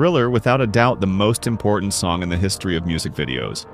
Thriller, without a doubt, the most important song in the history of music videos.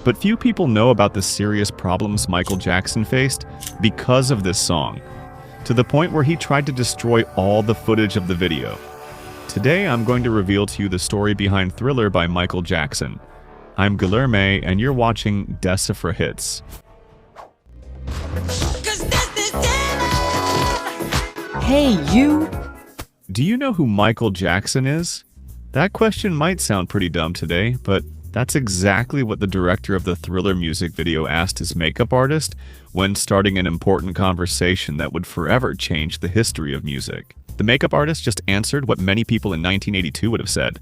But few people know about the serious problems Michael Jackson faced because of this song, to the point where he tried to destroy all the footage of the video. Today, I'm going to reveal to you the story behind Thriller by Michael Jackson. I'm Guilherme, and you're watching Decipher Hits. Hey, you! Do you know who Michael Jackson is? That question might sound pretty dumb today, but that's exactly what the director of the Thriller music video asked his makeup artist when starting an important conversation that would forever change the history of music. The makeup artist just answered what many people in 1982 would have said.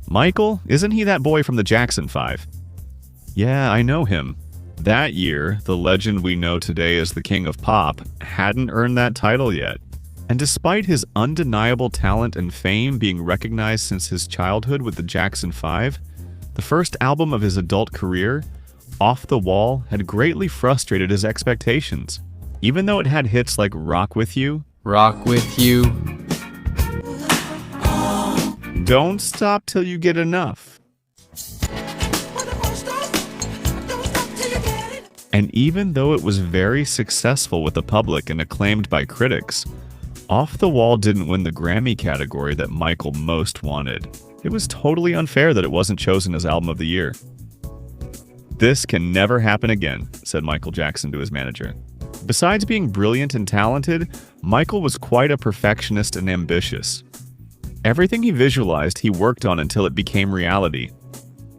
Michael, isn't he that boy from the Jackson 5? Yeah, I know him. That year, the legend we know today as the King of Pop hadn't earned that title yet. And despite his undeniable talent and fame being recognized since his childhood with the Jackson 5, the first album of his adult career, Off the Wall, had greatly frustrated his expectations. Even though it had hits like Rock With You, Don't Stop Till You Get Enough, and even though it was very successful with the public and acclaimed by critics, Off the Wall didn't win the Grammy category that Michael most wanted. It was totally unfair that it wasn't chosen as Album of the Year. "This can never happen again," said Michael Jackson to his manager. Besides being brilliant and talented, Michael was quite a perfectionist and ambitious. Everything he visualized, he worked on until it became reality.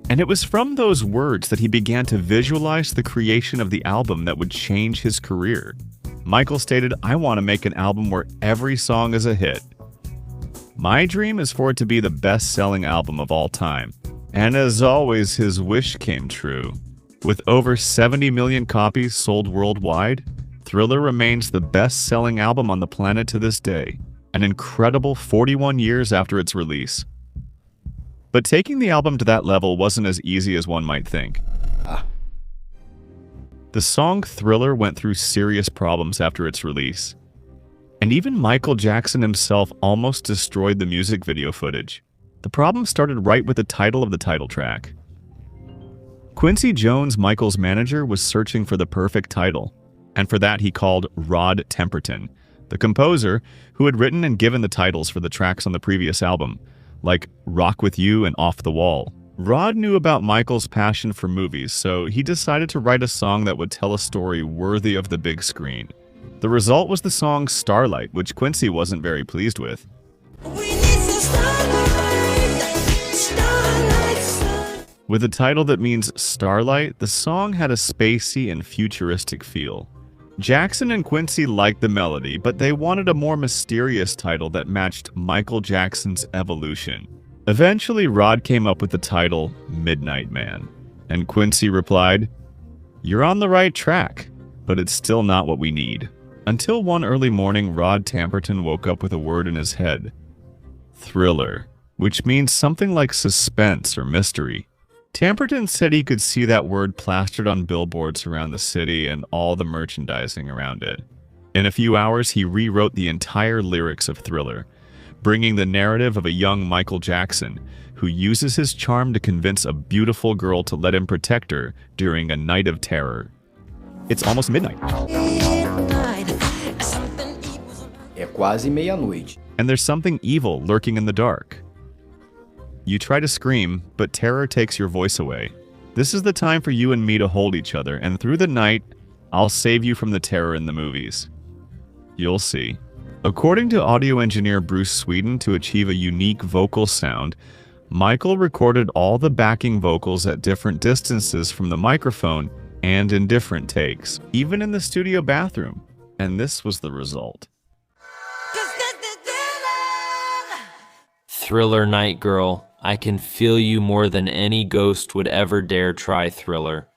And it was from those words that he began to visualize the creation of the album that would change his career. Michael stated, "I want to make an album where every song is a hit. My dream is for it to be the best-selling album of all time." And as always, his wish came true. With over 70 million copies sold worldwide, Thriller remains the best-selling album on the planet to this day, an incredible 41 years after its release. But taking the album to that level wasn't as easy as one might think. The song Thriller went through serious problems after its release. And even Michael Jackson himself almost destroyed the music video footage. The problem started right with the title of the title track. Quincy Jones, Michael's manager, was searching for the perfect title, and for that he called Rod Temperton, the composer who had written and given the titles for the tracks on the previous album, like Rock With You and Off the Wall. Rod knew about Michael's passion for movies, so he decided to write a song that would tell a story worthy of the big screen. The result was the song Starlight, which Quincy wasn't very pleased with. With a title that means starlight, the song had a spacey and futuristic feel. Jackson and Quincy liked the melody, but they wanted a more mysterious title that matched Michael Jackson's evolution. Eventually, Rod came up with the title Midnight Man, and Quincy replied, "You're on the right track, but it's still not what we need." Until one early morning, Rod Temperton woke up with a word in his head: Thriller, which means something like suspense or mystery. Temperton said he could see that word plastered on billboards around the city and all the merchandising around it. In a few hours, he rewrote the entire lyrics of Thriller, bringing the narrative of a young Michael Jackson who uses his charm to convince a beautiful girl to let him protect her during a night of terror. It's almost midnight. É quase meia-noite. And there's something evil lurking in the dark. You try to scream, but terror takes your voice away. This is the time for you and me to hold each other, and through the night, I'll save you from the terror in the movies. You'll see. According to audio engineer Bruce Sweden, to achieve a unique vocal sound, Michael recorded all the backing vocals at different distances from the microphone and in different takes, even in the studio bathroom. And this was the result. Thriller Night Girl, I can feel you more than any ghost would ever dare try Thriller.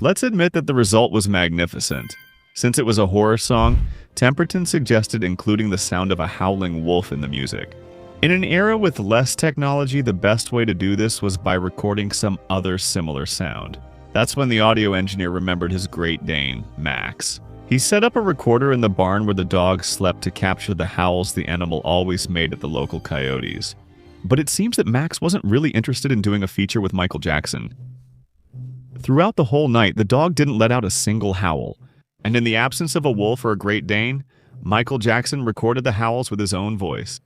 Let's admit that the result was magnificent. Since it was a horror song, Temperton suggested including the sound of a howling wolf in the music. In an era with less technology, the best way to do this was by recording some other similar sound. That's when the audio engineer remembered his Great Dane, Max. He set up a recorder in the barn where the dog slept to capture the howls the animal always made at the local coyotes. But it seems that Max wasn't really interested in doing a feature with Michael Jackson. Throughout the whole night, the dog didn't let out a single howl. And in the absence of a wolf or a Great Dane, Michael Jackson recorded the howls with his own voice.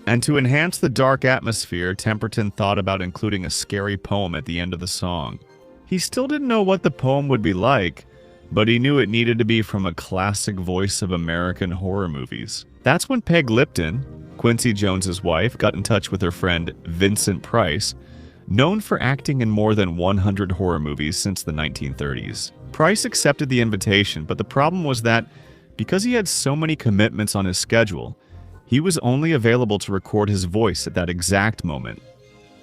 And to enhance the dark atmosphere, Temperton thought about including a scary poem at the end of the song. He still didn't know what the poem would be like, but he knew it needed to be from a classic voice of American horror movies. That's when Peg Lipton, Quincy Jones's wife, got in touch with her friend Vincent Price, known for acting in more than 100 horror movies since the 1930s. Price accepted the invitation, but the problem was that because he had so many commitments on his schedule, he was only available to record his voice at that exact moment.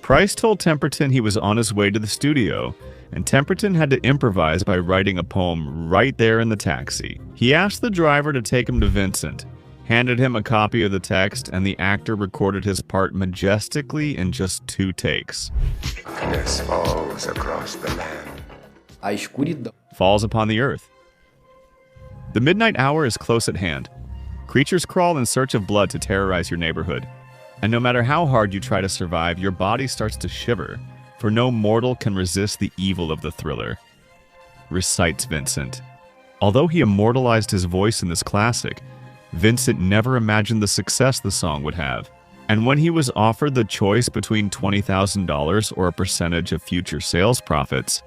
Price told Temperton he was on his way to the studio, and Temperton had to improvise by writing a poem right there in the taxi. He asked the driver to take him to Vincent, handed him a copy of the text, and the actor recorded his part majestically in just 2 takes. Darkness falls across the land. A escuridão. Falls upon the earth. The midnight hour is close at hand. Creatures crawl in search of blood to terrorize your neighborhood. And no matter how hard you try to survive, your body starts to shiver, for no mortal can resist the evil of the thriller, recites Vincent. Although he immortalized his voice in this classic, Vincent never imagined the success the song would have. And when he was offered the choice between $20,000 or a percentage of future sales profits,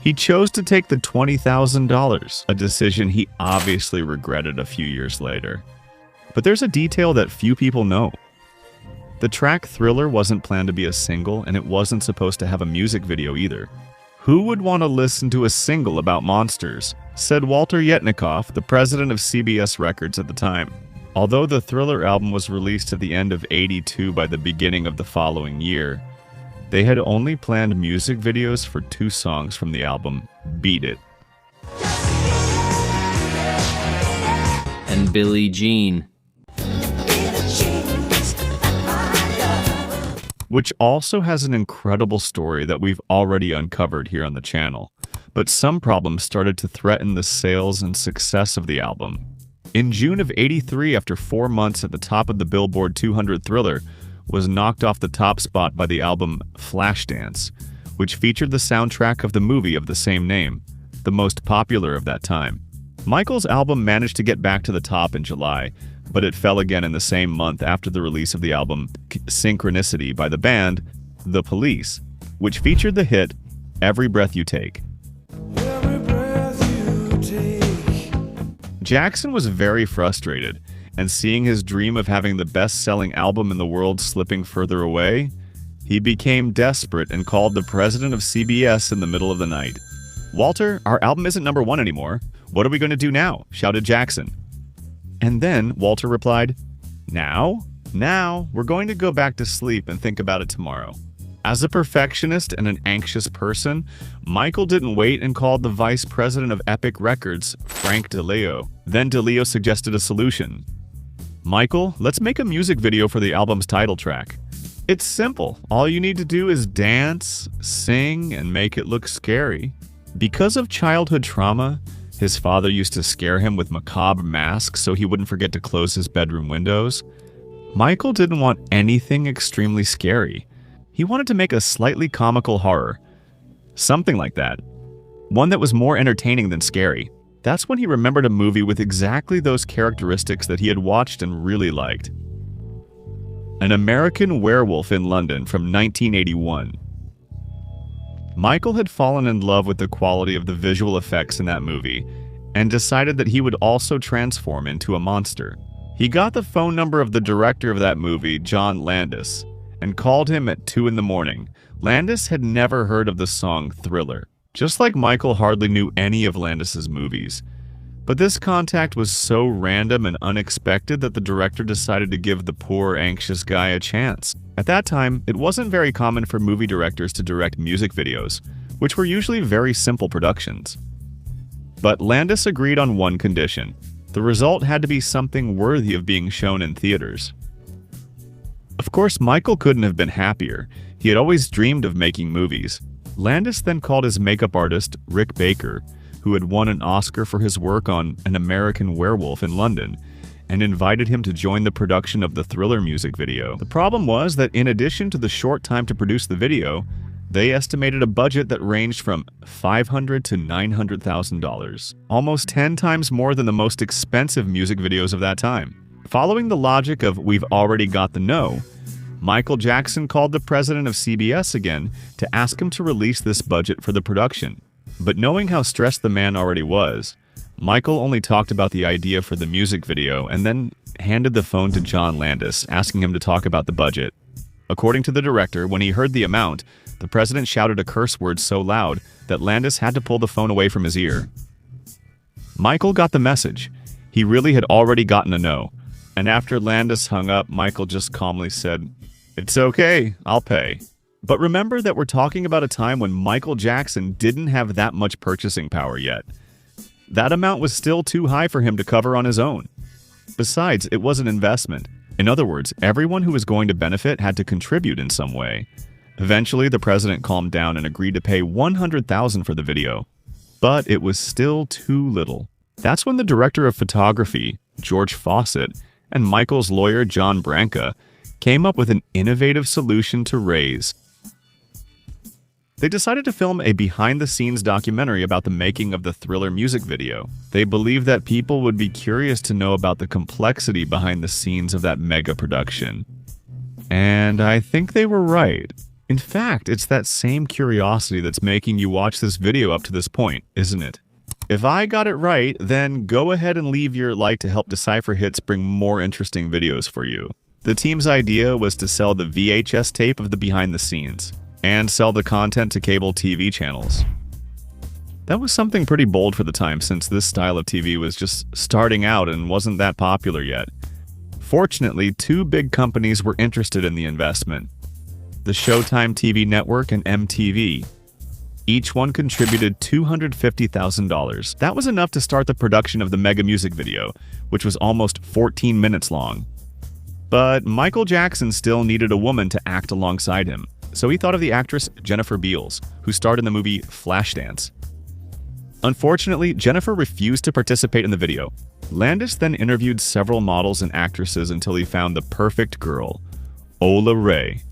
he chose to take the $20,000, a decision he obviously regretted a few years later. But there's a detail that few people know. The track Thriller wasn't planned to be a single, and it wasn't supposed to have a music video either. Who would want to listen to a single about monsters? Said Walter Yetnikoff, the president of CBS Records at the time. Although the Thriller album was released at the end of '82 by the beginning of the following year, they had only planned music videos for 2 songs from the album, Beat It And Billie Jean. which also has an incredible story that we've already uncovered here on the channel. But some problems started to threaten the sales and success of the album. In June of '83, after 4 months at the top of the Billboard 200, Thriller was knocked off the top spot by the album Flashdance, which featured the soundtrack of the movie of the same name, the most popular of that time. Michael's album managed to get back to the top in July, but it fell again in the same month after the release of the album Synchronicity by the band The Police, which featured the hit Every Breath You Take. Every breath you take. Jackson was very frustrated, and seeing his dream of having the best-selling album in the world slipping further away, he became desperate and called the president of CBS in the middle of the night. "Walter, our album isn't #1 anymore. What are we going to do now?" shouted Jackson. And then Walter replied, Now, we're going to go back to sleep and think about it tomorrow." As a perfectionist and an anxious person, Michael didn't wait and called the vice president of Epic Records, Frank DeLeo. Then DeLeo suggested a solution. "Michael, let's make a music video for the album's title track. It's simple. All you need to do is dance, sing, and make it look scary." Because of childhood trauma, his father used to scare him with macabre masks so he wouldn't forget to close his bedroom windows. Michael didn't want anything extremely scary. He wanted to make a slightly comical horror. Something like that. One that was more entertaining than scary. That's when he remembered a movie with exactly those characteristics that he had watched and really liked. An American Werewolf in London from 1981. Michael had fallen in love with the quality of the visual effects in that movie and decided that he would also transform into a monster. He got the phone number of the director of that movie, John Landis, and called him at 2 in the morning. Landis had never heard of the song Thriller, just like Michael hardly knew any of Landis's movies. But this contact was so random and unexpected that the director decided to give the poor, anxious guy a chance. At that time, it wasn't very common for movie directors to direct music videos, which were usually very simple productions. But Landis agreed on one condition. The result had to be something worthy of being shown in theaters. Of course, Michael couldn't have been happier. He had always dreamed of making movies. Landis then called his makeup artist, Rick Baker, who had won an Oscar for his work on An American Werewolf in London, and invited him to join the production of the Thriller music video. The problem was that in addition to the short time to produce the video, they estimated a budget that ranged from $500,000 to $900,000, almost 10 times more than the most expensive music videos of that time. Following the logic of "we've already got the no," Michael Jackson called the president of CBS again to ask him to release this budget for the production. But knowing how stressed the man already was, Michael only talked about the idea for the music video and then handed the phone to John Landis, asking him to talk about the budget. According to the director, when he heard the amount, the president shouted a curse word so loud that Landis had to pull the phone away from his ear. Michael got the message. He really had already gotten a no. And after Landis hung up, Michael just calmly said, "It's okay, I'll pay." But remember that we're talking about a time when Michael Jackson didn't have that much purchasing power yet. That amount was still too high for him to cover on his own. Besides, it was an investment. In other words, everyone who was going to benefit had to contribute in some way. Eventually, the president calmed down and agreed to pay $100,000 for the video. But it was still too little. That's when the director of photography, George Fawcett, and Michael's lawyer, John Branca, came up with an innovative solution to raise. They decided to film a behind-the-scenes documentary about the making of the Thriller music video. They believed that people would be curious to know about the complexity behind the scenes of that mega production. And I think they were right. In fact, it's that same curiosity that's making you watch this video up to this point, isn't it? If I got it right, then go ahead and leave your like to help Decipher Hits bring more interesting videos for you. The team's idea was to sell the VHS tape of the behind the scenes, and sell the content to cable TV channels. That was something pretty bold for the time, since this style of TV was just starting out and wasn't that popular yet. Fortunately, two big companies were interested in the investment: the Showtime TV network and MTV. Each one contributed $250,000. That was enough to start the production of the mega music video, which was almost 14 minutes long. But Michael Jackson still needed a woman to act alongside him, so he thought of the actress Jennifer Beals, who starred in the movie Flashdance. Unfortunately, Jennifer refused to participate in the video. Landis then interviewed several models and actresses until he found the perfect girl, Ola Ray.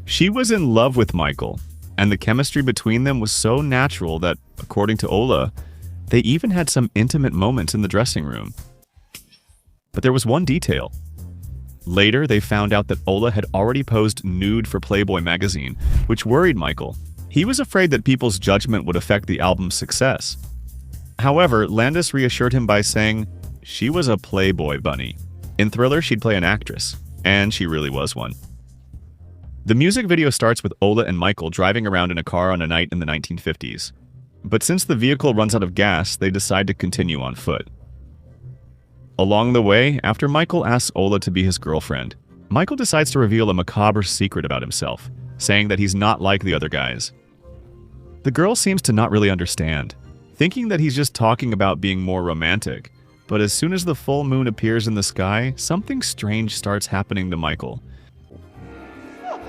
She was in love with Michael, and the chemistry between them was so natural that, according to Ola, they even had some intimate moments in the dressing room. But there was one detail. Later, they found out that Ola had already posed nude for Playboy magazine, which worried Michael. He was afraid that people's judgment would affect the album's success. However, Landis reassured him by saying she was a Playboy bunny. In Thriller, she'd play an actress, and she really was one. The music video starts with Ola and Michael driving around in a car on a night in the 1950s. But since the vehicle runs out of gas, they decide to continue on foot. Along the way, after Michael asks Ola to be his girlfriend, Michael decides to reveal a macabre secret about himself, saying that he's not like the other guys. The girl seems to not really understand, thinking that he's just talking about being more romantic. But as soon as the full moon appears in the sky, something strange starts happening to Michael. Are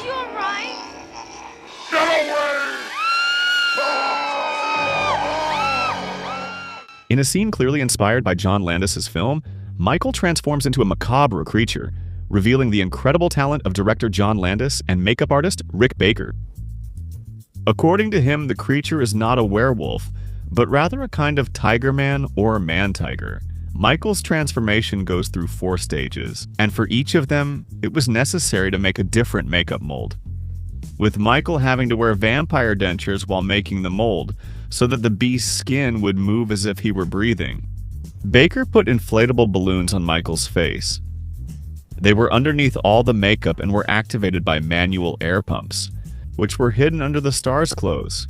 you alright? In a scene clearly inspired by John Landis's film, Michael transforms into a macabre creature, revealing the incredible talent of director John Landis and makeup artist Rick Baker. According to him, the creature is not a werewolf, but rather a kind of tiger man or man-tiger. Michael's transformation goes through 4 stages, and for each of them, it was necessary to make a different makeup mold, with Michael having to wear vampire dentures while making the mold, so that the beast's skin would move as if he were breathing. Baker put inflatable balloons on Michael's face. They were underneath all the makeup and were activated by manual air pumps, which were hidden under the star's clothes.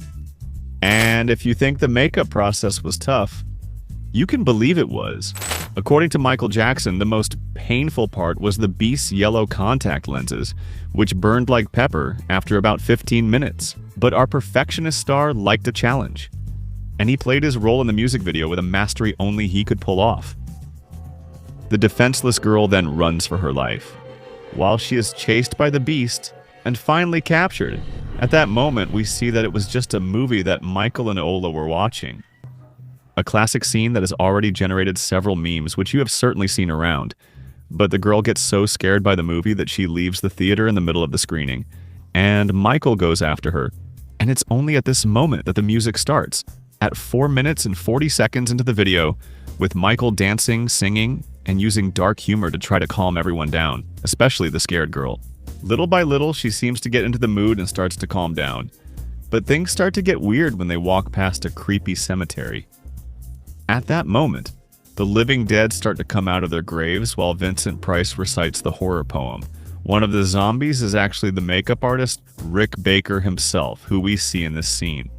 And if you think the makeup process was tough, you can believe it was. According to Michael Jackson, the most painful part was the beast's yellow contact lenses, which burned like pepper after about 15 minutes. But our perfectionist star liked a challenge, and he played his role in the music video with a mastery only he could pull off. The defenseless girl then runs for her life, while she is chased by the beast and finally captured. At that moment, we see that it was just a movie that Michael and Ola were watching. A classic scene that has already generated several memes, which you have certainly seen around. But the girl gets so scared by the movie that she leaves the theater in the middle of the screening, and Michael goes after her. And it's only at this moment that the music starts, at 4 minutes and 40 seconds into the video, with Michael dancing, singing, and using dark humor to try to calm everyone down, especially the scared girl. Little by little, she seems to get into the mood and starts to calm down. But things start to get weird when they walk past a creepy cemetery. At that moment, the living dead start to come out of their graves while Vincent Price recites the horror poem. One of the zombies is actually the makeup artist, Rick Baker himself, who we see in this scene.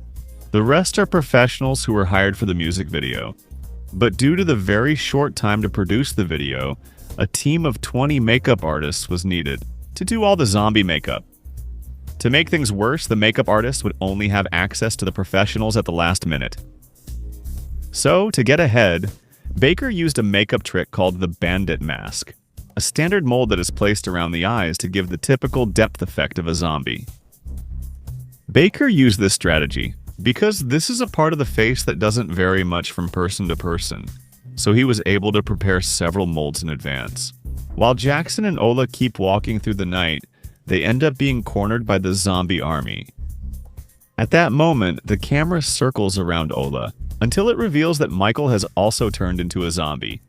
The rest are professionals who were hired for the music video. But due to the very short time to produce the video, a team of 20 makeup artists was needed to do all the zombie makeup. To make things worse, the makeup artist would only have access to the professionals at the last minute. So, to get ahead, Baker used a makeup trick called the bandit mask, a standard mold that is placed around the eyes to give the typical depth effect of a zombie. Baker used this strategy because this is a part of the face that doesn't vary much from person to person, so he was able to prepare several molds in advance. While Jackson and Ola keep walking through the night, they end up being cornered by the zombie army. At that moment, the camera circles around Ola, until it reveals that Michael has also turned into a zombie.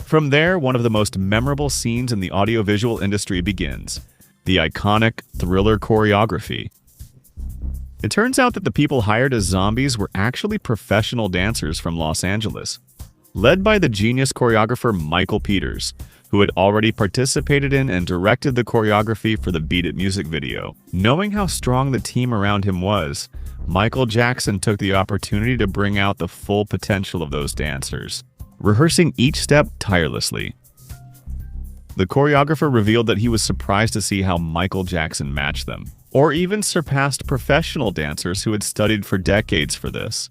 From there, one of the most memorable scenes in the audiovisual industry begins, the iconic Thriller choreography. It turns out that the people hired as zombies were actually professional dancers from Los Angeles, led by the genius choreographer Michael Peters, who had already participated in and directed the choreography for the Beat It music video. Knowing how strong the team around him was, Michael Jackson took the opportunity to bring out the full potential of those dancers, rehearsing each step tirelessly. The choreographer revealed that he was surprised to see how Michael Jackson matched them, or even surpassed professional dancers who had studied for decades for this.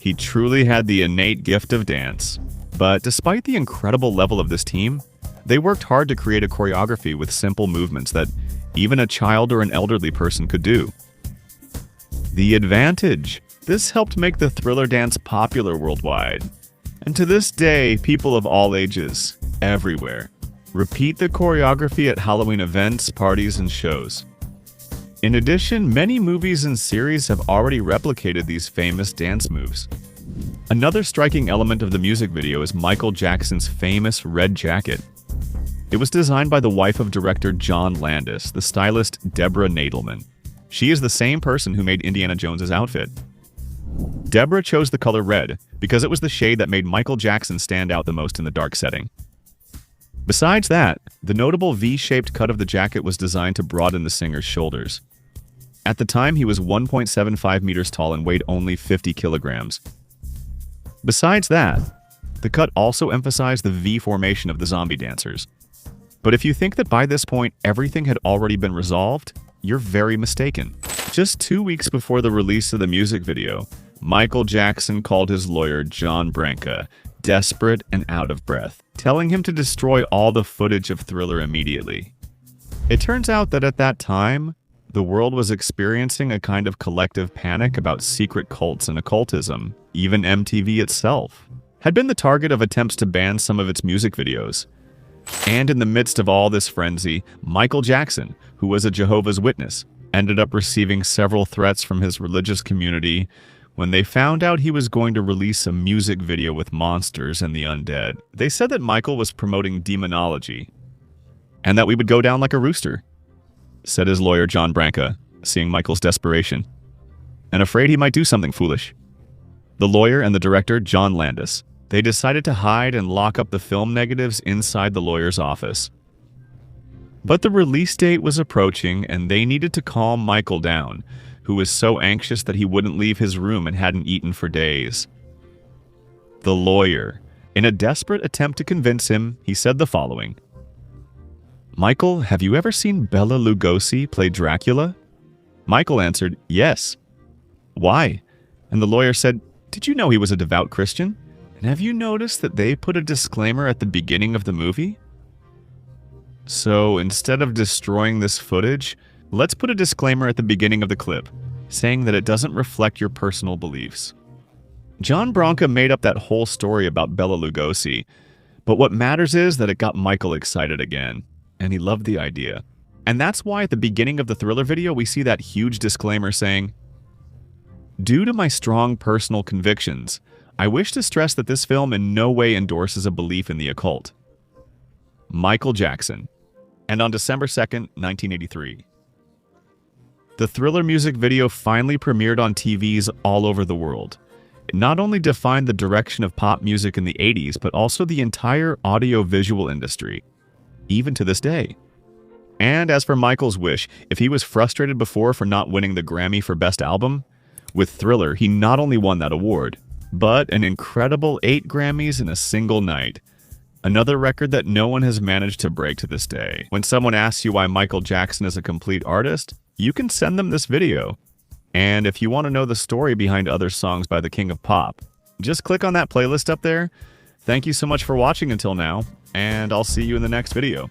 He truly had the innate gift of dance. But despite the incredible level of this team, they worked hard to create a choreography with simple movements that even a child or an elderly person could do. The advantage. This helped make the Thriller dance popular worldwide. And to this day, people of all ages, everywhere, repeat the choreography at Halloween events, parties, and shows. In addition, many movies and series have already replicated these famous dance moves. Another striking element of the music video is Michael Jackson's famous red jacket. It was designed by the wife of director John Landis, the stylist Deborah Nadelman. She is the same person who made Indiana Jones's outfit. Deborah chose the color red because it was the shade that made Michael Jackson stand out the most in the dark setting. Besides that, the notable V-shaped cut of the jacket was designed to broaden the singer's shoulders. At the time, he was 1.75 meters tall and weighed only 50 kilograms. Besides that, the cut also emphasized the V formation of the zombie dancers. But if you think that by this point everything had already been resolved, you're very mistaken. Just 2 weeks before the release of the music video, Michael Jackson called his lawyer John Branca, desperate and out of breath, telling him to destroy all the footage of Thriller immediately. It turns out that at that time, the world was experiencing a kind of collective panic about secret cults and occultism. Even MTV itself had been the target of attempts to ban some of its music videos. And in the midst of all this frenzy, Michael Jackson, who was a Jehovah's Witness, ended up receiving several threats from his religious community when they found out he was going to release a music video with monsters and the undead. They said that Michael was promoting demonology, and that we would go down like a rooster, said his lawyer John Branca, seeing Michael's desperation, and afraid he might do something foolish. The lawyer and the director, John Landis, they decided to hide and lock up the film negatives inside the lawyer's office. But the release date was approaching, and they needed to calm Michael down, who was so anxious that he wouldn't leave his room and hadn't eaten for days. The lawyer, in a desperate attempt to convince him, he said the following: "Michael, have you ever seen Bela Lugosi play Dracula?" Michael answered, "Yes." "Why?" And the lawyer said, "Did you know he was a devout Christian? And have you noticed that they put a disclaimer at the beginning of the movie?" So instead of destroying this footage, Let's put a disclaimer at the beginning of the clip, saying that it doesn't reflect your personal beliefs. John Branca made up that whole story about Bela Lugosi, but what matters is that it got Michael excited again, and he loved the idea. And that's why at the beginning of the Thriller video we see that huge disclaimer saying, "Due to my strong personal convictions, I wish to stress that this film in no way endorses a belief in the occult." Michael Jackson. And on December 2nd, 1983. The Thriller music video finally premiered on TVs all over the world. It not only defined the direction of pop music in the 80s, but also the entire audio-visual industry, even to this day. And as for Michael's wish, if he was frustrated before for not winning the Grammy for Best Album, with Thriller, he not only won that award, but an incredible 8 Grammys in a single night. Another record that no one has managed to break to this day. When someone asks you why Michael Jackson is a complete artist, you can send them this video. And if you want to know the story behind other songs by the King of Pop, just click on that playlist up there. Thank you so much for watching until now, and I'll see you in the next video.